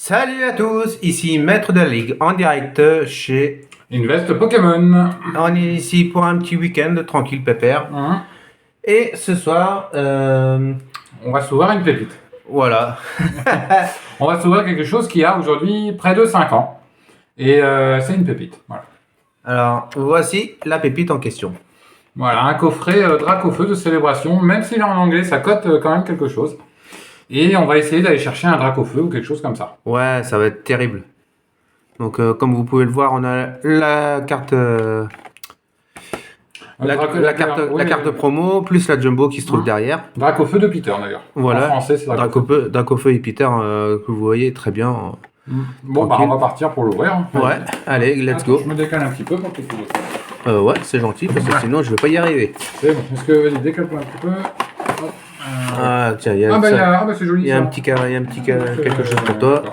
Salut à tous, ici Maître de la Ligue en direct chez... Invest Pokémon. On est ici pour un petit week-end tranquille pépère. Et ce soir, On va s'ouvrir une pépite. voilà. On va s'ouvrir quelque chose qui a aujourd'hui près de 5 ans. Et c'est une pépite. Voilà. Alors, voici la pépite en question. Voilà, un coffret Dracofeu de célébration. Même s'il est en anglais, ça cote quand même quelque chose. Et on va essayer d'aller chercher un Dracofeu ou quelque chose comme ça. Ouais, ça va être terrible. Donc, comme vous pouvez le voir, on a la carte... La carte promo, plus la jumbo qui se trouve derrière. Dracofeu de Peter d'ailleurs. Voilà. En français, c'est Dracofeu. Dracofeu et Peter, que vous voyez très bien. Bon, bah, on va partir pour l'ouvrir. Ouais, allez, let's go. Je me décale un petit peu pour que tu le Ouais, c'est gentil, parce que sinon je vais pas y arriver. C'est bon. Est-ce que, vas-y, décale-toi un petit peu. Hop. Ah, tiens, il y a c'est joli. il y a un petit quelque chose pour toi.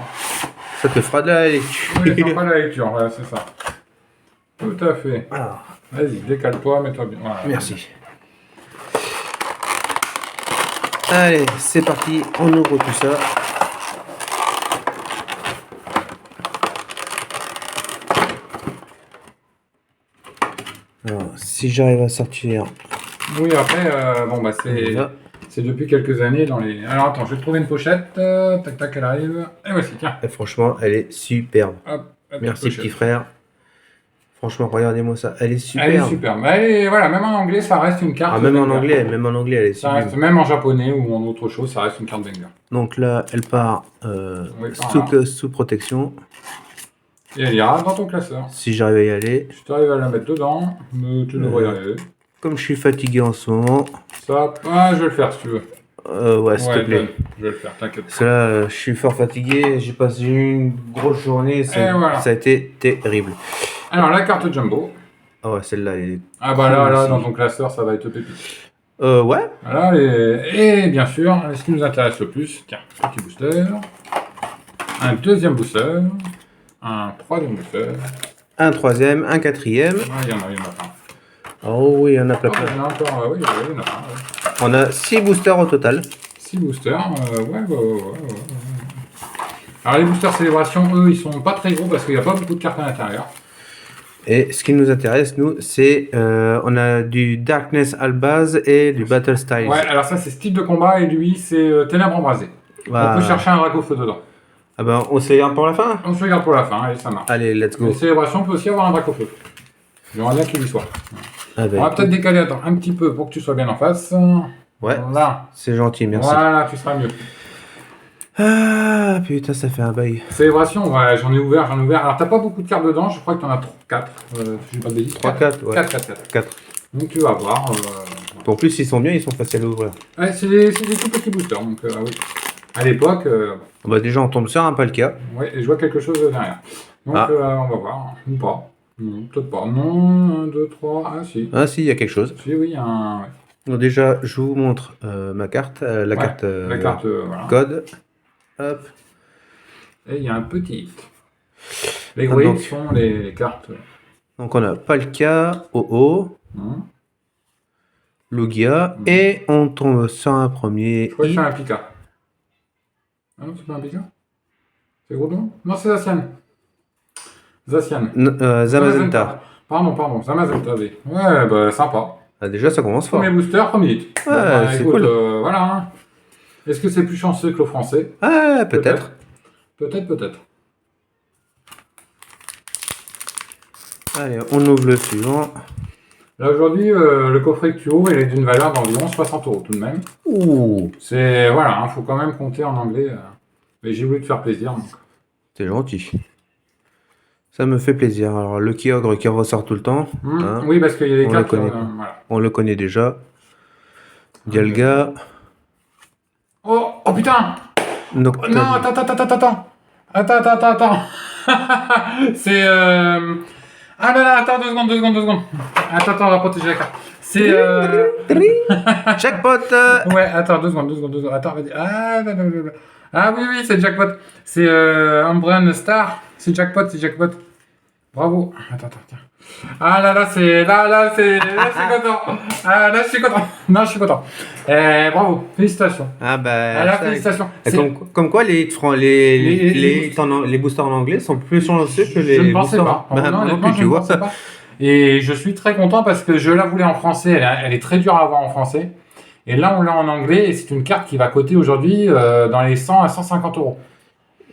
Ça te fera de la lecture. Oui, ça fera de la lecture, voilà, c'est ça. Tout à fait. Alors, Vas-y, décale-toi, mets-toi bien. Voilà. merci. Allez, c'est parti, on ouvre tout ça. Alors, si j'arrive à sortir... Oui, après, bon, bah, c'est depuis quelques années dans les... Alors, attends, je vais trouver une pochette. Tac, tac, elle arrive. Et voici, tiens. Et franchement, elle est superbe. Hop, hop, Merci, pochette. petit frère. Franchement, regardez-moi ça. Elle est superbe. Elle est superbe. Voilà, même en anglais, ça reste une carte. Ah, même en anglais, elle est Ça superbe. reste, même en japonais ou en autre chose, ça reste une carte banger. Donc là, elle part Oui, par là. sous protection. Et elle ira dans ton classeur. Si j'arrive à y aller. Si tu arrives à la mettre dedans, tu devrais y arriver. Comme je suis fatigué en ce moment. Ça, je vais le faire si tu veux. Ouais, s'il te plaît. Je vais le faire, t'inquiète. Parce que là, je suis fort fatigué. J'ai eu une grosse journée. Voilà. Ça a été terrible. Alors, la carte Jumbo. Ah ouais, celle-là, elle est... Ah bah là, dans ton classeur, ça va être pépite. Ouais. Voilà, et bien sûr, ce qui nous intéresse le plus, tiens, petit booster, un deuxième booster, un troisième booster. Un troisième, un quatrième. Ah, il y en a plein. Oh oui, il y en a plein. Il y en a encore, oui, il y en a plein. Ouais. On a 6 boosters au total. 6 boosters, ouais. Alors les boosters célébration, eux, ils sont pas très gros parce qu'il n'y a pas beaucoup de cartes à l'intérieur. Et ce qui nous intéresse, nous, c'est on a du Darkness Albaz et du Battle Styles. Ouais, alors ça c'est style de combat et lui c'est Ténèbres embrasées. Bah, on peut chercher un Dracofeu dedans. Ah ben, on se regarde pour la fin. On se regarde pour la fin, allez, ça marche. Allez, let's go. Les célébrations, on peut aussi avoir un Dracofeu. J'aimerais bien qu'il y soit. Ah ben, On va peut-être décaler un petit peu pour que tu sois bien en face. Ouais, voilà. C'est gentil, merci. Voilà, tu seras mieux. Ah putain, ça fait un bail. Célébration, ouais, j'en ai ouvert. Alors t'as pas beaucoup de cartes dedans, je crois que t'en as 4. J'ai pas de bêtises. 3, 4, ouais. 4. Donc tu vas voir. En plus, ils sont bien, ils sont faciles à ouvrir. Ouais, c'est des tout petits boosters, donc oui. À l'époque... Bah déjà, on tombe sur un Palkia. Ouais, et je vois quelque chose derrière. Donc on va voir, ou pas. Non, peut-être pas. Non, 1, 2, 3, ah si. Ah si, il y a quelque chose. Si, oui, il y a un... Ouais. Donc déjà, je vous montre ma carte, la carte voilà. code. Hop. Et il y a un petit hit. Les gros hits sont les cartes. Donc on a Palkia, OO, Lugia, et on tombe sur un premier Je crois que c'est un Pika. Ah non, c'est pas un Pika? C'est Groudon? Non, c'est Zacian. Zamazenta. Pardon, Zamazenta V. Ouais, bah sympa. Ah, déjà, ça commence fort. Premier booster, premier hit. Ouais, bah, c'est écoute, cool. Voilà. Hein. Est-ce que c'est plus chanceux que le français? Ah, peut-être. Peut-être. Allez, on ouvre le suivant. Là, aujourd'hui, le coffret que tu ouvres, il est d'une valeur d'environ 60 € tout de même. Ouh. C'est... Voilà, faut quand même compter en anglais. Mais j'ai voulu te faire plaisir. Donc. C'est gentil. Ça me fait plaisir. Alors, le Kyogre qui ressort tout le temps. Hein, oui, parce qu'il y a des cartes... voilà. On le connaît déjà. Dialga. Oh putain! Noctali. Non, attends. C'est... Ah là, attends, 2 secondes. Attends, on va protéger la carte. C'est... Jackpot. Ouais, attends, 2 secondes. Attends, vas-y. Ah oui, c'est Jackpot. C'est Umbreon Star. C'est Jackpot. Bravo. Attends, tiens. Ah là, là, je suis content. Ah là, je suis content. Non, je suis content. Bravo, félicitations. Ah Ah bah, là, ça, félicitations. comme quoi les boosters en anglais sont plus chanceux que Je ne les pensais boosters. pas. Bah, Non, moi non honnêtement, plus, je tu ne vois. pensais pas. Et je suis très content parce que je la voulais en français. Elle est très dure à avoir en français. Et là, on l'a en anglais. Et c'est une carte qui va coter aujourd'hui dans les 100 à 150 euros.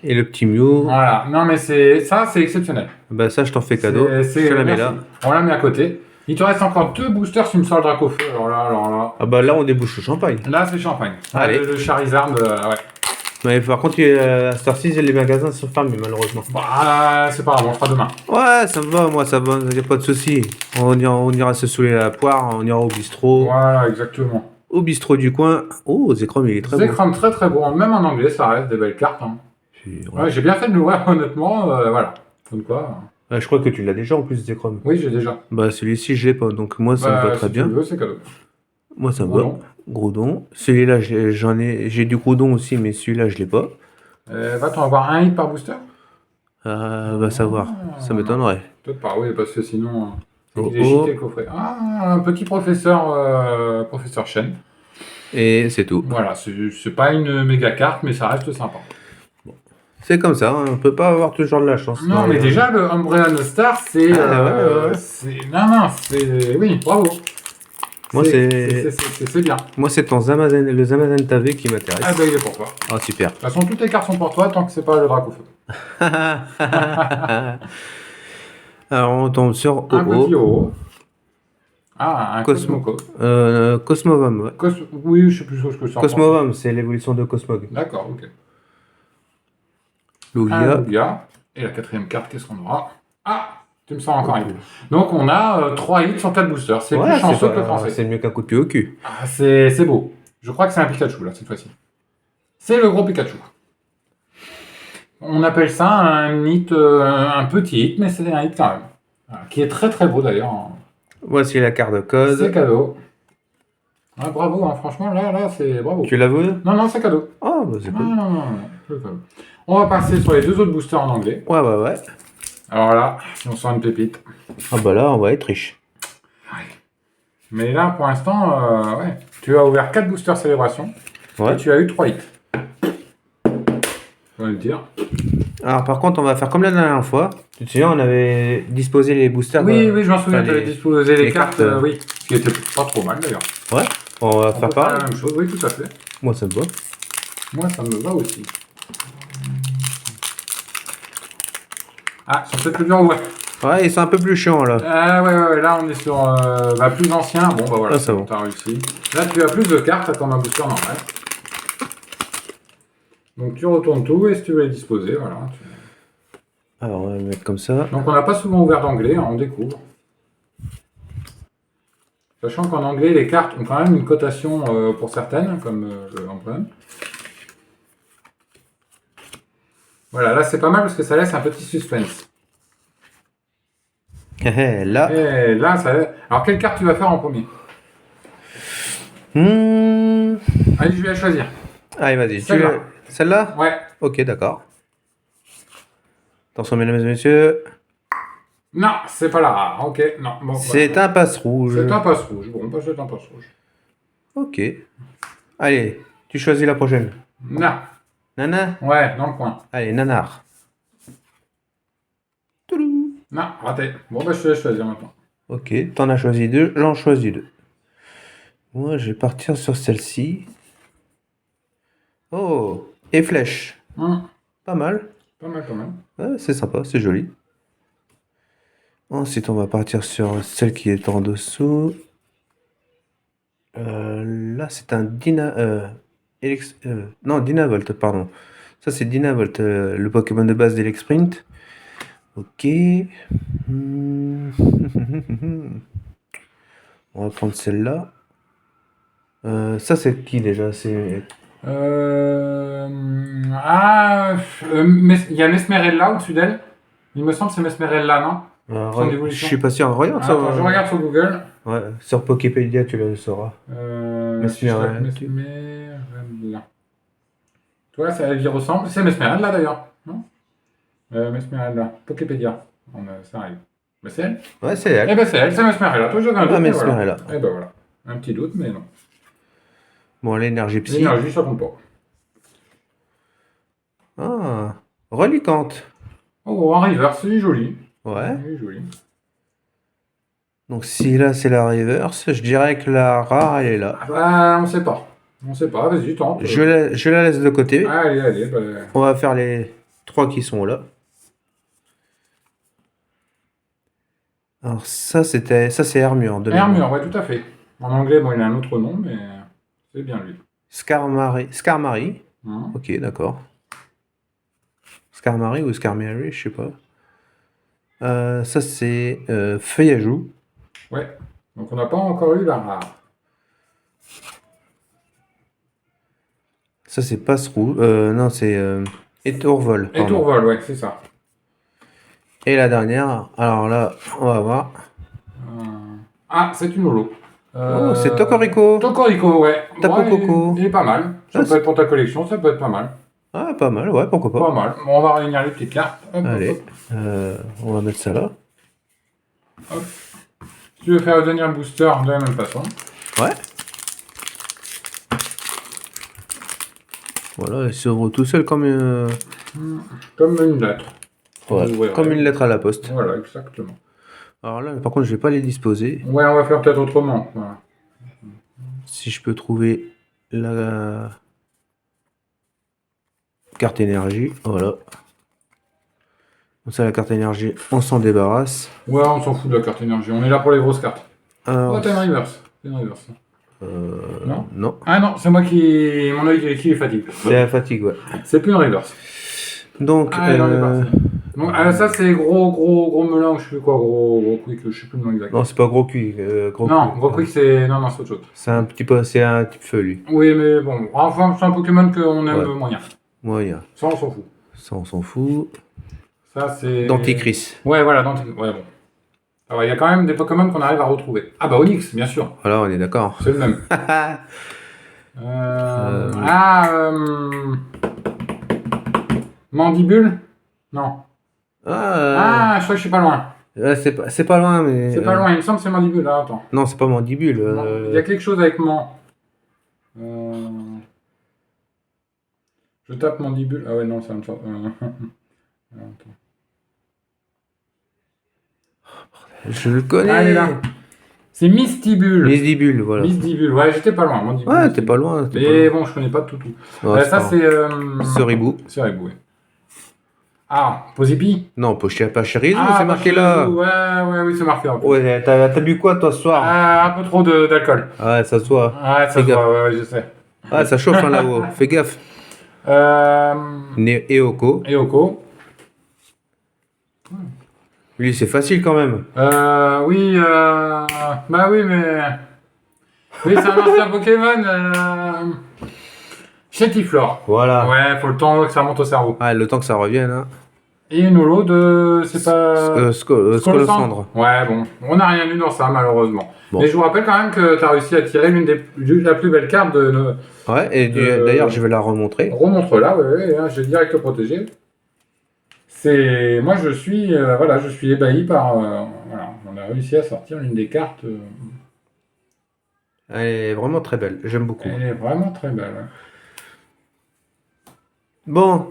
Et le petit Mew, Voilà. Non, mais ça, c'est exceptionnel. bah ça, je t'en fais cadeau. Je te la mets Merci. là. On la met à côté. Il te reste encore 2 boosters si tu me sors le Dracofeu. Alors là. Ah bah là, on débouche le champagne. Là, c'est champagne. Allez. Le Charizard, ouais. Mais par contre, à Star 6, les magasins sont fermés, malheureusement. Bah, c'est pas grave, on le fera demain. Ouais, ça me va, moi, ça va, y a pas de souci. On ira se saouler à la poire, on ira au bistrot. Voilà, exactement. Au bistrot du coin. Oh, Zekrom, il est très beau. Zekrom, très très beau. Même en anglais, ça reste des belles cartes. Hein. Ouais, j'ai bien fait de l'ouvrir, honnêtement. Voilà. Comme quoi. Je crois que tu l'as déjà en plus, Zekrom. Oui, j'ai déjà. Bah, celui-ci, je l'ai pas, donc moi, ça me va très si bien. tu le veux, c'est cadeau. Moi, ça me va. Groudon. Groudon. Celui-là, j'ai du Groudon aussi, mais celui-là, je l'ai pas. Va-t-on avoir un hit par booster? Va savoir. Ça m'étonnerait. Peut-être pas, oui, parce que sinon. C'est Oh, qu'il est cheaté le coffret. Ah, un petit professeur, professeur Shen. Et c'est tout. Voilà, c'est pas une méga carte, mais ça reste sympa. C'est comme ça, hein, on peut pas avoir toujours de la chance. Non, mais déjà, le Umbrella No Star, c'est. ouais. Non, c'est. Oui, bravo. Moi, C'est bien. Moi, c'est le Zamazen Tavé qui m'intéresse. Ah, bah, il est pour toi. Ah, super. De toute façon, toutes les cartes sont pour toi tant que c'est pas le Dracofeu. Alors, on tombe sur Un petit OO. Oro. Ah, un Cosmoco. Cosmovam, ouais. Oui, je sais plus ce que c'est. Cosmovam, c'est l'évolution de Cosmog. D'accord, ok. Un Lugia. Lugia. Et la 4e carte, qu'est-ce qu'on aura? Ah, tu me sens encore un hit. Donc, on a 3 hits sur 4 boosters. C'est plus chanceux que le français. C'est mieux qu'un coup de pied au cul. Ah, c'est beau. Je crois que c'est un Pikachu, là, cette fois-ci. C'est le gros Pikachu. On appelle ça un hit, un petit hit, mais c'est un hit quand même. Voilà, qui est très très beau d'ailleurs. Voici la carte de code. C'est cadeau. Ah, bravo, hein, franchement, là, c'est bravo. Tu l'as vu? Non, c'est cadeau. Oh, bah c'est cool. Non, c'est cadeau. On va passer sur les 2 autres boosters en anglais. Ouais. Alors là, si on sort une pépite. Ah bah là, on va être riche. Ouais. Mais là, pour l'instant, ouais. Tu as ouvert 4 boosters célébration. Ouais. Et tu as eu 3 hits. On va le dire. Alors par contre, on va faire comme la dernière fois. Tu te souviens, on avait disposé les boosters. Oui, je m'en souviens, enfin, tu avais disposé les cartes, cartes, oui. Qui étaient pas trop mal d'ailleurs. Ouais, on va faire peut pareil. la même chose, oui, tout à fait. Moi, ça me va. Moi, ça me va aussi. Ah, ils sont peut-être plus durs à ouvrir. Ouais, ils sont un peu plus chiants là. Ouais, là on est sur plus ancien. Bon, bah voilà, Ah, c'est bon. t'as réussi. Là, tu as plus de cartes comme un booster normal. Donc tu retournes tout et si tu veux les disposer, voilà. Alors, on va le mettre comme ça. Donc on n'a pas souvent ouvert d'anglais, hein, on découvre. Sachant qu'en anglais, les cartes ont quand même une cotation pour certaines, comme l'empreinte. Voilà, là c'est pas mal parce que ça laisse un petit suspense. Là. Et là, ça laisse... Alors quelle carte tu vas faire en premier? Allez, je vais la choisir. Allez, vas-y. Celle-là. Celle-là? Ouais. Ok, d'accord. Attention, mesdames et messieurs. Non, c'est pas la rare. Ok, non. Bon, C'est un passe rouge. C'est un passe rouge. Bon, bah, c'est un passe rouge. Ok. Allez, tu choisis la prochaine. Non. Nana? Ouais, dans le coin. Allez, nanar. Toulou. Non, raté. Bon, bah, je te laisse choisir maintenant. Ok, t'en as choisi 2, j'en choisis 2. Moi, je vais partir sur celle-ci. Oh, et flèche. Pas mal. Pas mal quand même. Ouais, c'est sympa, c'est joli. Ensuite, on va partir sur celle qui est en dessous. Là, c'est un Dynavolt, pardon. Ça, c'est Dynavolt, le Pokémon de base d'Elexprint. Ok. On va prendre celle-là. Ça, c'est qui déjà? C'est... Il y a Mesmerella au-dessus d'elle. Il me semble que c'est Mesmerella, non? je suis pas sûr. Regarde ça. Attends, je regarde sur Google. Ouais, sur Poképédia, tu le sauras. Mesmerella. Toi, ça elle y ressemble. C'est Mesmerella d'ailleurs, non? Mesmerella. Poképédia. Ça arrive. Mais c'est elle. Ouais, c'est elle. Eh ben c'est elle, c'est Mesmerella. Toi j'avais un doute. Ah, mais Mesmerella. voilà. Eh ben voilà. Un petit doute, mais non. Bon, l'énergie psy. L'énergie, ça compte pas. Ah, reliquante. Oh, en reverse, c'est joli. Ouais. Il est joli. Donc si là c'est la reverse, je dirais que la rare elle est là. Ah bah, on sait pas. On sait pas, vas-y, tente. Je la laisse de côté. Allez, allez. Bah... On va faire les 3 qui sont là. Alors ça c'est Hermure. De mémoire. Hermure, ouais, tout à fait. En anglais, bon, il a un autre nom, mais c'est bien lui. Skarmory. Hein. Ok, d'accord. Skarmory ou Skarmory, je sais pas. Ça c'est Feuillajou. Ouais. Donc on n'a pas encore eu la rare. Ça c'est Passerou. Non, c'est Étourvol. Et Tourvol, ouais, c'est ça. Et la dernière, alors là, on va voir. Ah, c'est une holo. Oh, c'est Tocorico. Tocorico, ouais. Tapo Ouais, Coco. il est pas mal. Ça Ah, peut être pour ta collection, ça peut être pas mal. Ah, pas mal, ouais, pourquoi pas. Pas mal. Bon, on va réunir les petites cartes. Hop, Allez, hop, on va mettre ça là. hop. Si tu veux faire devenir un booster de la même façon. Ouais. Voilà, il s'ouvre tout seul comme une lettre. Ouais, Ouais, comme ouais. une lettre à la poste. Voilà, exactement. Alors là, par contre, je vais pas les disposer. Ouais, on va faire peut-être autrement. Voilà. Si je peux trouver la carte énergie, voilà. Comme ça, la carte énergie, on s'en débarrasse. Ouais, on s'en fout de la carte énergie. On est là pour les grosses cartes. Alors, Oh, t'as une reverse. C'est une reverse. Non. non. Ah non, c'est moi qui. Mon œil qui est fatigué. C'est la fatigue, ouais. C'est plus une reverse. Donc, Allez, on est parti. Donc, ça, c'est gros melon, ou je sais plus quoi, gros quick, je sais plus le nom exact. non, c'est pas gros cul. Non, gros quick, c'est. Non, c'est autre chose. C'est un petit peu, c'est un type feu, lui. Oui, mais bon, enfin, c'est un Pokémon qu'on aime Ouais. moyen. Moyen. Ça, on s'en fout. Ça, on s'en fout. Ça, c'est. Denticris. Ouais, voilà, Denticris. Ouais, bon. Alors, il y a quand même des Pokémon qu'on arrive à retrouver. Ah, bah, Onyx, bien sûr. Voilà, on est d'accord. C'est le même. Mandibule? Non. Ah, Ah, je crois que je suis pas loin. c'est pas loin, mais. C'est pas loin, il me semble que c'est Mandibule. Là, attends. Non, c'est pas mandibule. Non, il y a quelque chose avec Man. Je tape Mandibule. Ah ouais, non, ça me sort. Attends. Je le connais. Ah, elle est là. C'est Mystibule. Mystibule, voilà. Mystibule, ouais, j'étais pas loin. Mandibule, Ouais, t'es Mystibule. pas loin. Mais bon, je connais pas tout. Ouais, Ça, c'est. Ceribou. Ceribou, ouais. Ah, Posipi? Non, pas Chérizo, Ah, c'est marqué là. Ouais, oui, c'est marqué. En plus. Ouais, t'as bu quoi toi ce soir? Un peu trop d'alcool. Ouais, ça se voit. Ouais, ça Fais se gaffe. voit, ouais, je sais. Ah, ça chauffe hein, là-haut. Fais gaffe. Eoko. Eoko. Lui, c'est facile quand même. Oui, bah oui, mais... Oui, c'est un ancien Pokémon. Chétiflore. Voilà. Ouais, faut le temps que ça monte au cerveau. Ah, le temps que ça revienne. Hein. Et une holo de... C'est pas... Scolocendre. Ouais, bon. On n'a rien eu dans ça, malheureusement. Bon. Mais je vous rappelle quand même que tu as réussi à tirer la plus belle carte de... Ouais, et d'ailleurs, je vais la remontrer. Remontre là, ouais, hein, j'ai direct protégé. C'est... Moi, je suis ébahi par... voilà, on a réussi à sortir une des cartes... Elle est vraiment très belle. J'aime beaucoup. Elle est vraiment très belle. Ouais. Bon,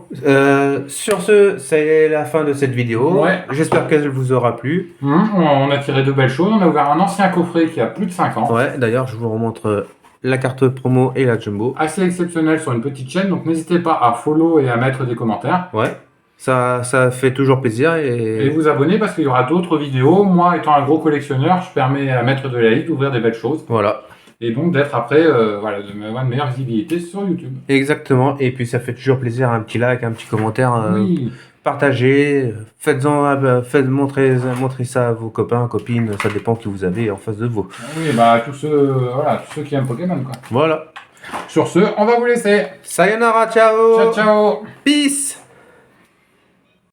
sur ce, c'est la fin de cette vidéo. Ouais. J'espère qu'elle vous aura plu. On a tiré de belles choses. On a ouvert un ancien coffret qui a plus de 5 ans. Ouais, d'ailleurs, je vous remontre la carte promo et la jumbo. Assez exceptionnel sur une petite chaîne. Donc, n'hésitez pas à follow et à mettre des commentaires. Ouais, ça fait toujours plaisir. Et vous abonner parce qu'il y aura d'autres vidéos. Moi, étant un gros collectionneur, je permets à Maître de la Ligue d'ouvrir des belles choses. Voilà. Et donc d'être après, d'avoir une meilleure visibilité sur YouTube. Exactement. Et puis ça fait toujours plaisir, un petit like, un petit commentaire. Oui. Partagez. Montrez ça à vos copains, copines. Ça dépend qui vous avez en face de vous. Oui, bah tous ceux qui aiment Pokémon, quoi. Voilà. Sur ce, on va vous laisser. Sayonara, ciao. Ciao, ciao. Peace.